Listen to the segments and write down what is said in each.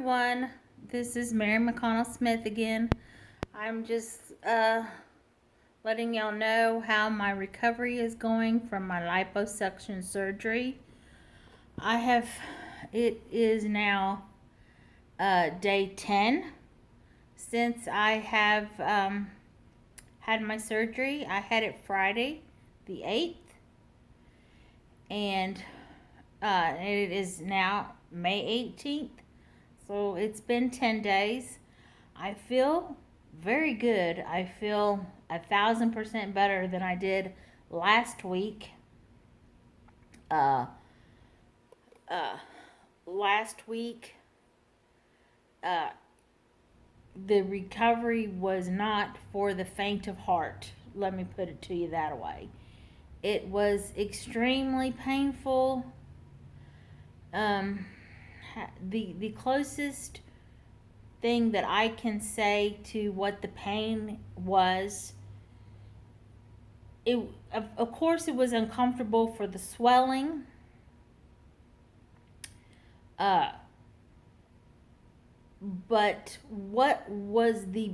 everyone. This is Mary McConnell-Smith again. I'm just letting y'all know how my recovery is going from my liposuction surgery. It is now day 10 since I have had my surgery. I had it Friday the 8th, and it is now May 18th. So it's been 10 days. I feel very good. I feel 1,000% better than I did last week. Uh, Last week, the recovery was not for the faint of heart. Let me put it to you that way. It was extremely painful. The closest thing that I can say to what the pain was, of course it was uncomfortable for the swelling, but what was the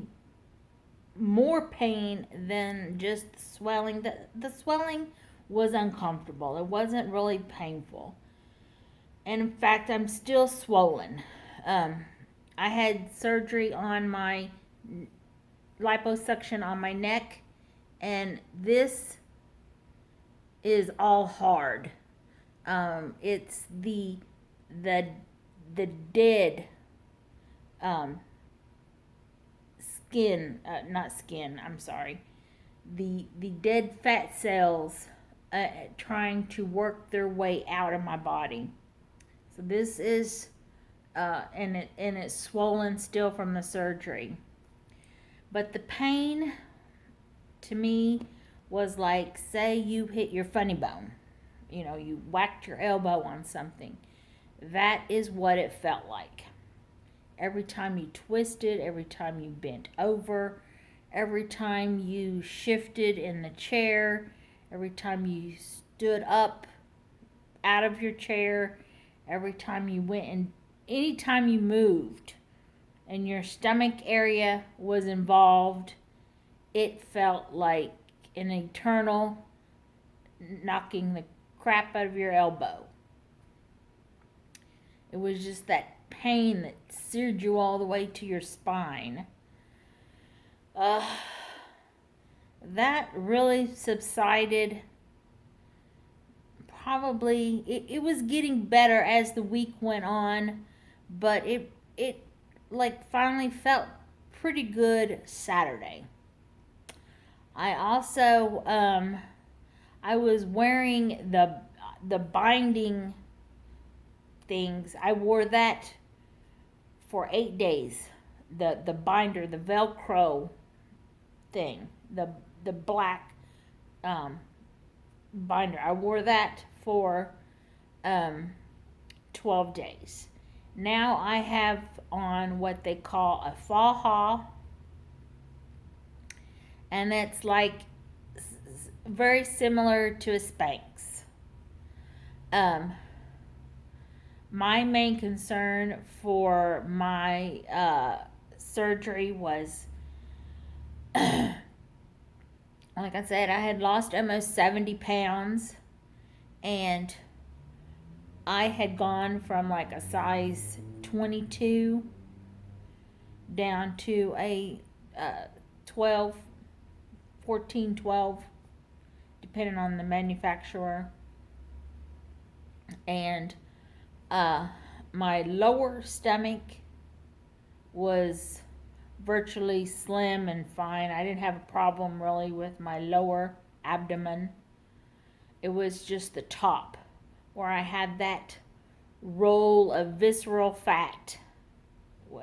more pain than just the swelling, the swelling was uncomfortable. It wasn't really painful, and in fact I'm still swollen. I had surgery on my liposuction on my neck, and this is all hard. It's the dead skin, not skin. I'm sorry. The dead fat cells trying to work their way out of my body. So this is and it's swollen still from the surgery. But the pain to me was like, say you hit your funny bone. You know, you whacked your elbow on something. That is what it felt like. Every time you twisted, every time you bent over, every time you shifted in the chair, every time you stood up out of your chair, every time you went and anytime you moved and your stomach area was involved, it felt like an eternal knocking the crap out of your elbow. It was just that pain that seared you all the way to your spine. That really subsided. Probably it was getting better as the week went on, but it like finally felt pretty good Saturday. I also I was wearing the binding things. I wore that for 8 days. The binder, the Velcro thing, the black binder. I wore that for 12 days. Now I have on what they call a faja, and it's like very similar to a Spanx. My main concern for my surgery was, like I said, I had lost almost 70 pounds, and I had gone from like a size 22 down to a 12, 14, 12, depending on the manufacturer. And my lower stomach was virtually slim and fine. I didn't have a problem really with my lower abdomen. It was just the top where I had that roll of visceral fat,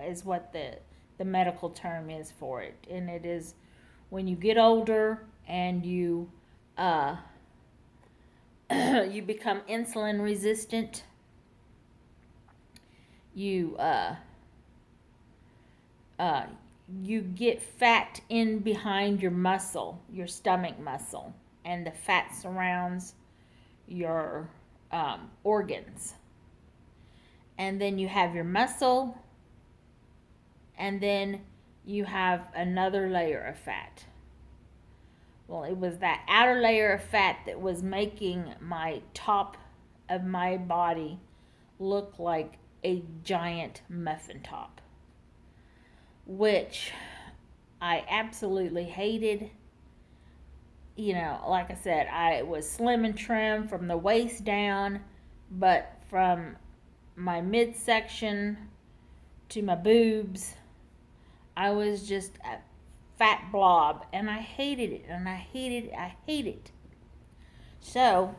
is what the medical term is for it. And it is when you get older and you you become insulin resistant, you you get fat in behind your muscle, your stomach muscle, and the fat surrounds your organs. And then you have your muscle and then you have another layer of fat. Well, it was that outer layer of fat that was making my top of my body look like a giant muffin top, which I absolutely hated. You know, like I said, I was slim and trim from the waist down, but from my midsection to my boobs, I was just a fat blob, and I hated it, and I hated it. So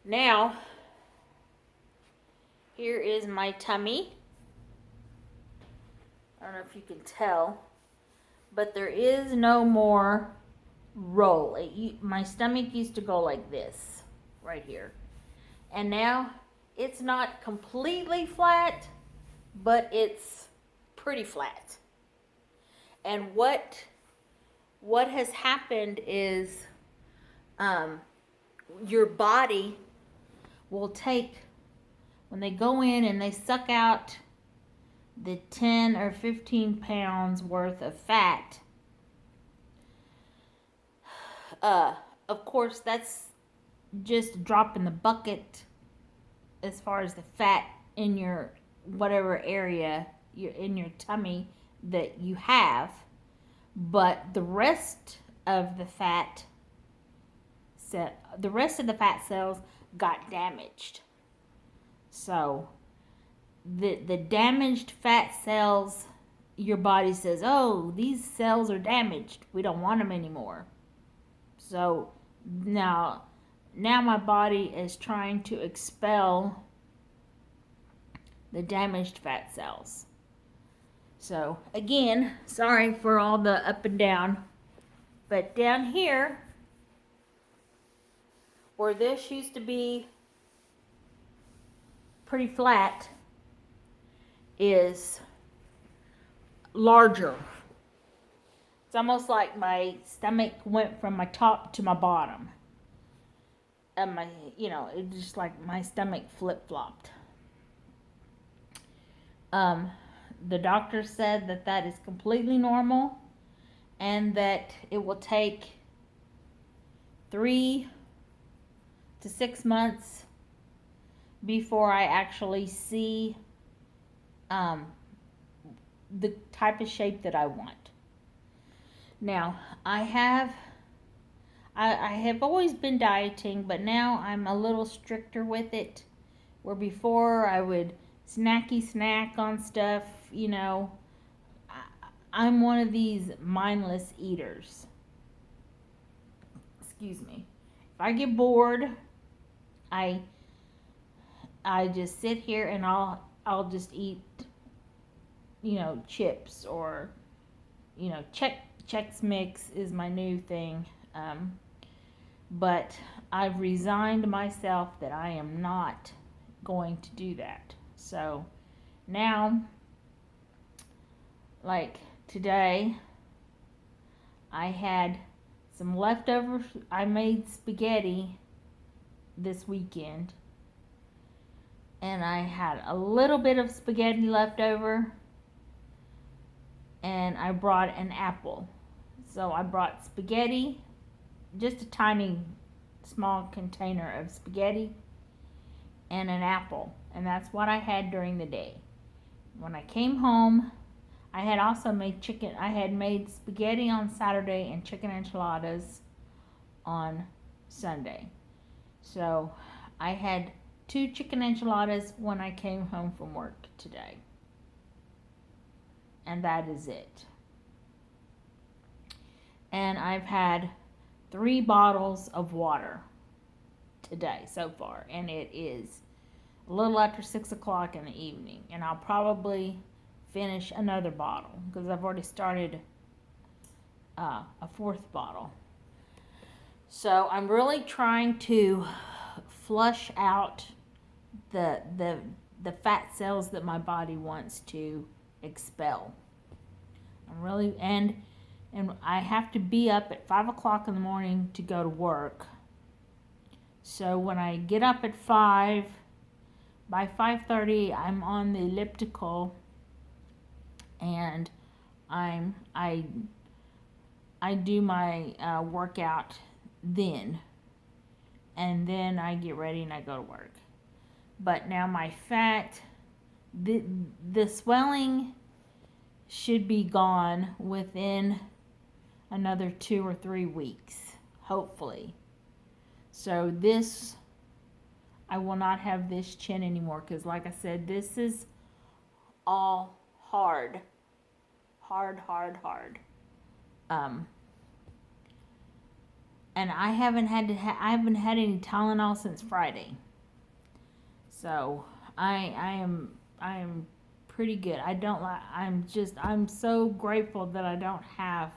now here is my tummy. I don't know if you can tell, but there is no more roll. My stomach used to go like this right here, and now it's not completely flat, but it's pretty flat. And what has happened is your body will take, when they go in and they suck out the 10 or 15 pounds worth of fat, of course that's just a drop in the bucket as far as the fat in your whatever area in your tummy that you have, but the rest of the fat cells got damaged. So the damaged fat cells, your body says, oh, these cells are damaged, we don't want them anymore. So now my body is trying to expel the damaged fat cells. So again, sorry for all the up and down, but down here where this used to be pretty flat is larger. It's almost like my stomach went from my top to my bottom. And it just like my stomach flip-flopped. The doctor said that is completely normal, and that it will take 3 to 6 months before I actually see the type of shape that I want. Now, I have always been dieting, but now I'm a little stricter with it. Where before I would snack on stuff, I'm one of these mindless eaters. Excuse me. If I get bored, I just sit here and I'll just eat, chips, or, Chex Mix is my new thing. But I've resigned myself that I am not going to do that. So now, like today, I had some leftovers. I made spaghetti this weekend, and I had a little bit of spaghetti left over, and I brought an apple. So I brought spaghetti, just a tiny small container of spaghetti, and an apple, and that's what I had during the day. When I came home, I had also made chicken. I had made spaghetti on Saturday and chicken enchiladas on Sunday. So I had 2 chicken enchiladas when I came home from work today. And that is it. And I've had 3 bottles of water today so far, and it is a little after 6 o'clock in the evening, and I'll probably finish another bottle because I've already started a 4th bottle. So I'm really trying to flush out the fat cells that my body wants to expel. I'm really and I have to be up at 5 o'clock in the morning to go to work. So when I get up at 5, By 5:30, I'm on the elliptical, and I'm I I do my workout then, and then I get ready and I go to work. But now my fat, the swelling should be gone within another 2 or 3 weeks, hopefully. So this, I will not have this chin anymore, because like I said, this is all hard. Um, and I haven't had any Tylenol since Friday. So I am pretty good. I'm so grateful that I don't have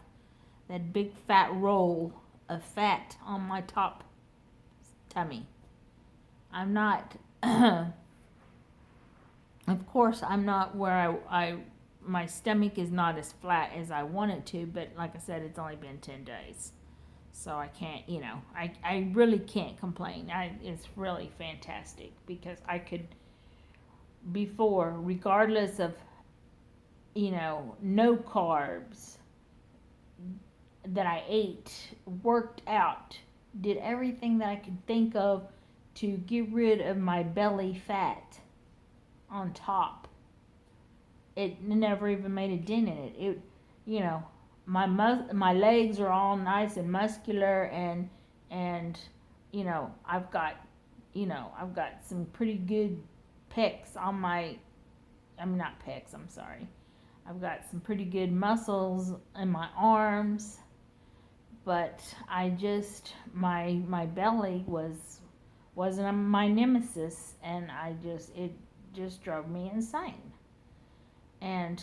that big fat roll of fat on my top tummy. I'm not of course I'm not where I my stomach is not as flat as I want it to, but like I said, it's only been 10 days. So I can't, I really can't complain. It's really fantastic, because I could, before, regardless of, no carbs, that I ate, worked out, did everything that I could think of to get rid of my belly fat on top. It never even made a dent in it. My legs are all nice and muscular, and I've got some pretty good pecs on my. I'm not pecs. I'm sorry. I've got some pretty good muscles in my arms, but my belly wasn't my nemesis, and it just drove me insane. And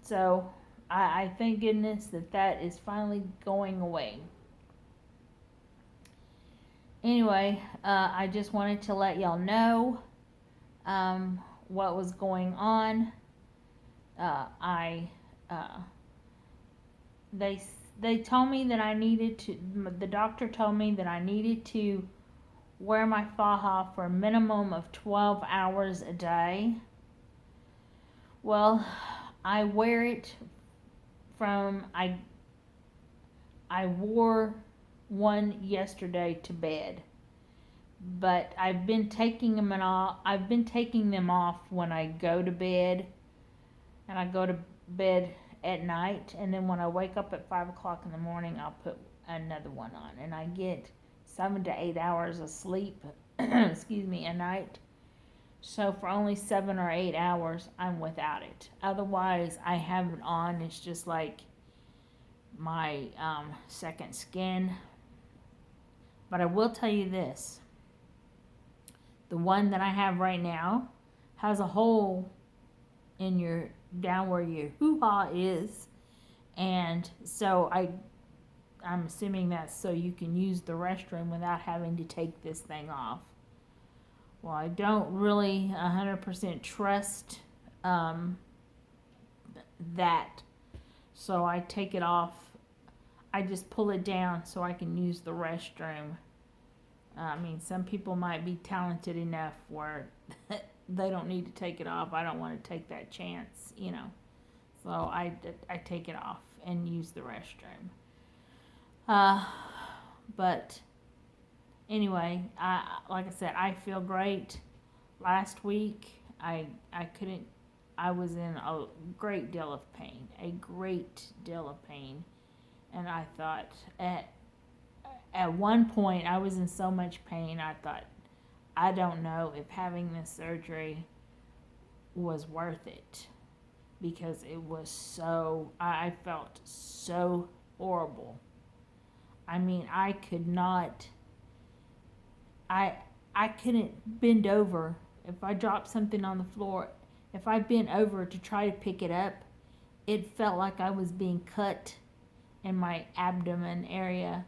so I thank goodness that is finally going away. Anyway, I just wanted to let y'all know what was going on. They told me that I needed to. The doctor told me that I needed to wear my faja for a minimum of 12 hours a day. Well, I wear it from I wore one yesterday to bed, but I've been taking them off. I've been taking them off when I go to bed, and I go to bed at night, and then when I wake up at 5 o'clock in the morning, I'll put another one on, and I get 7 to 8 hours of sleep. Excuse me, a night. So for only 7 or 8 hours, I'm without it. Otherwise, I have it on. It's just like my second skin. But I will tell you this. The one that I have right now has a hole in your, down where your hoo-ha is. And so I'm assuming that's so you can use the restroom without having to take this thing off. Well, I don't really 100% trust that, so I take it off. I just pull it down so I can use the restroom. Some people might be talented enough where they don't need to take it off. I don't want to take that chance, So I take it off and use the restroom. But anyway, like I said, I feel great. Last week, I was in a great deal of pain, and I thought at one point I was in so much pain, I thought, I don't know if having this surgery was worth it, because it was so, I felt so horrible. I could not, I couldn't bend over. If I dropped something on the floor, if I bent over to try to pick it up, it felt like I was being cut in my abdomen area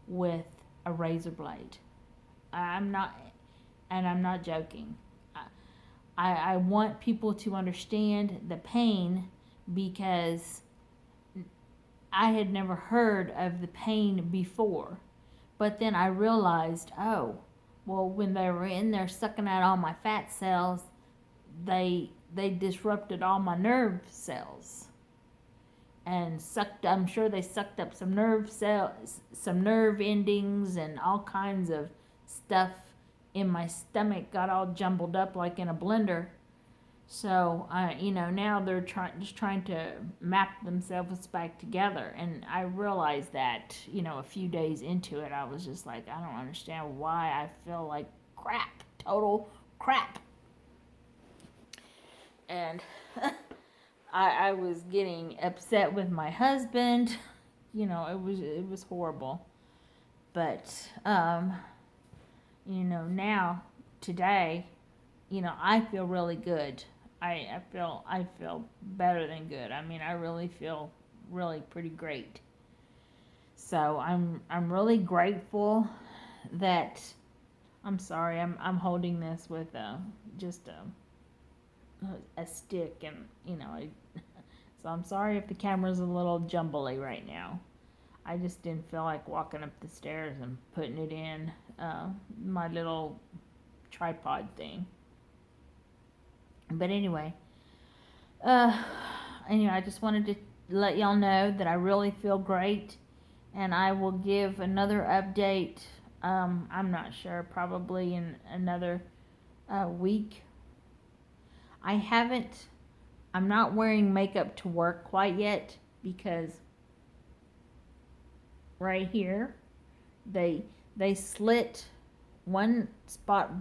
with a razor blade. I'm not joking. I want people to understand the pain, because I had never heard of the pain before. But then I realized, oh, well, when they were in there sucking out all my fat cells, they disrupted all my nerve cells and I'm sure they sucked up some some nerve endings, and all kinds of stuff in my stomach got all jumbled up like in a blender. So now they're just trying to map themselves back together, and I realized that a few days into it, I was just like, I don't understand why I feel like crap, total crap, and I was getting upset with my husband. It was horrible. But now today, I feel really good. I feel better than good. I mean, I really feel really pretty great. So I'm really grateful that I'm sorry, I'm holding this with just a stick, and so I'm sorry if the camera's a little jumbly right now. I just didn't feel like walking up the stairs and putting it in my little tripod thing. But anyway, I just wanted to let y'all know that I really feel great, and I will give another update. I'm not sure, probably in another week. I'm not wearing makeup to work quite yet because right here they slit one spot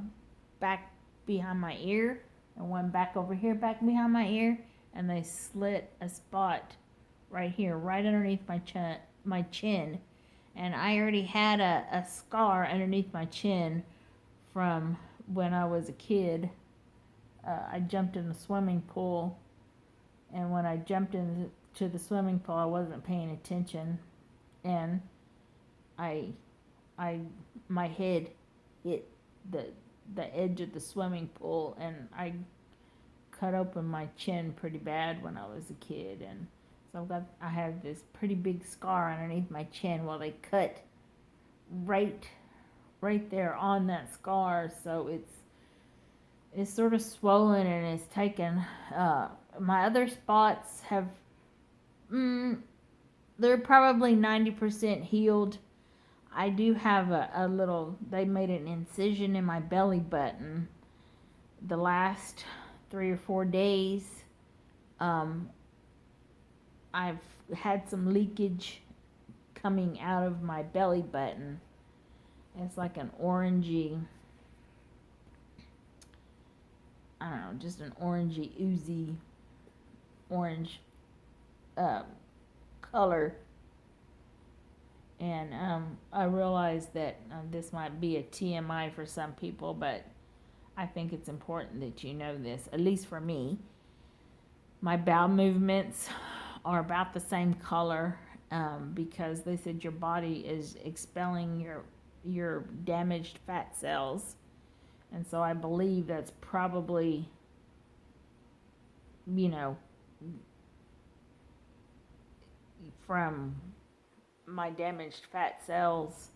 back behind my ear and one back over here back behind my ear, and they slit a spot right here right underneath my chin, and I already had a scar underneath my chin from when I was a kid. I jumped in the swimming pool, and when I jumped into the swimming pool, I wasn't paying attention, and my head hit the edge of the swimming pool, and I cut open my chin pretty bad when I was a kid, and so I have this pretty big scar underneath my chin. Well, they cut right there on that scar, so it's sort of swollen, and it's taken. My other spots have, they're probably 90% healed. I do have a little, they made an incision in my belly button the last 3 or 4 days. I've had some leakage coming out of my belly button. It's like an orangey, I don't know, just an orangey, oozy orange color. And I realize that this might be a TMI for some people, but I think it's important that you know this, at least for me. My bowel movements are about the same color because they said your body is expelling your damaged fat cells. And so I believe that's probably, from my damaged fat cells,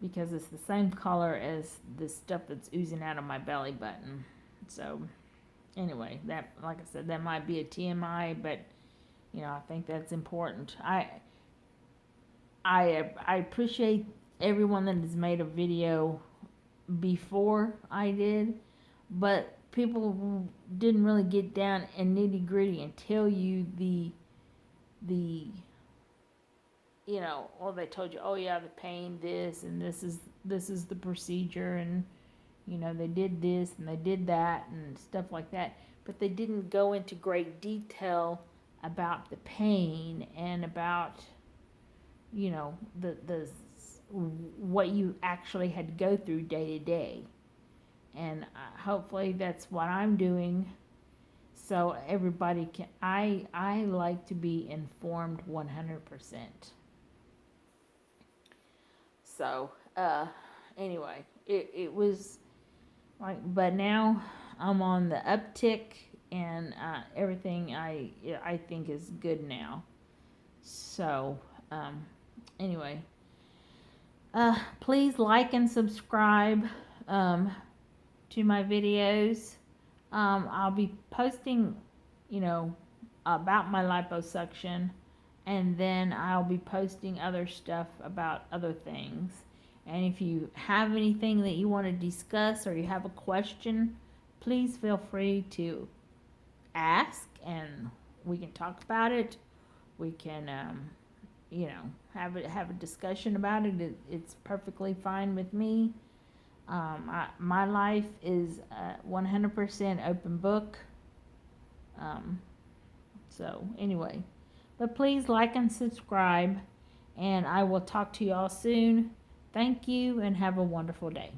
because it's the same color as the stuff that's oozing out of my belly button. So anyway, that, like I said, that might be a TMI, but I think that's important. I appreciate everyone that has made a video before I did, but people didn't really get down and nitty gritty and tell you the they told you, oh yeah, the pain, this, and this is the procedure, and they did this and they did that and stuff like that, but they didn't go into great detail about the pain and about the what you actually had to go through day to day. And hopefully that's what I'm doing, so everybody can. I like to be informed 100%. So anyway, it was like, but now I'm on the uptick, and everything I think is good now. So anyway, please like and subscribe to my videos. I'll be posting, you know, about my liposuction, and then I'll be posting other stuff about other things. And if you have anything that you want to discuss or you have a question, please feel free to ask, and we can talk about it. We can, you know, have a discussion about it. It's perfectly fine with me. My life is 100% open book. So anyway, but please like and subscribe, and I will talk to you all soon. Thank you, and have a wonderful day.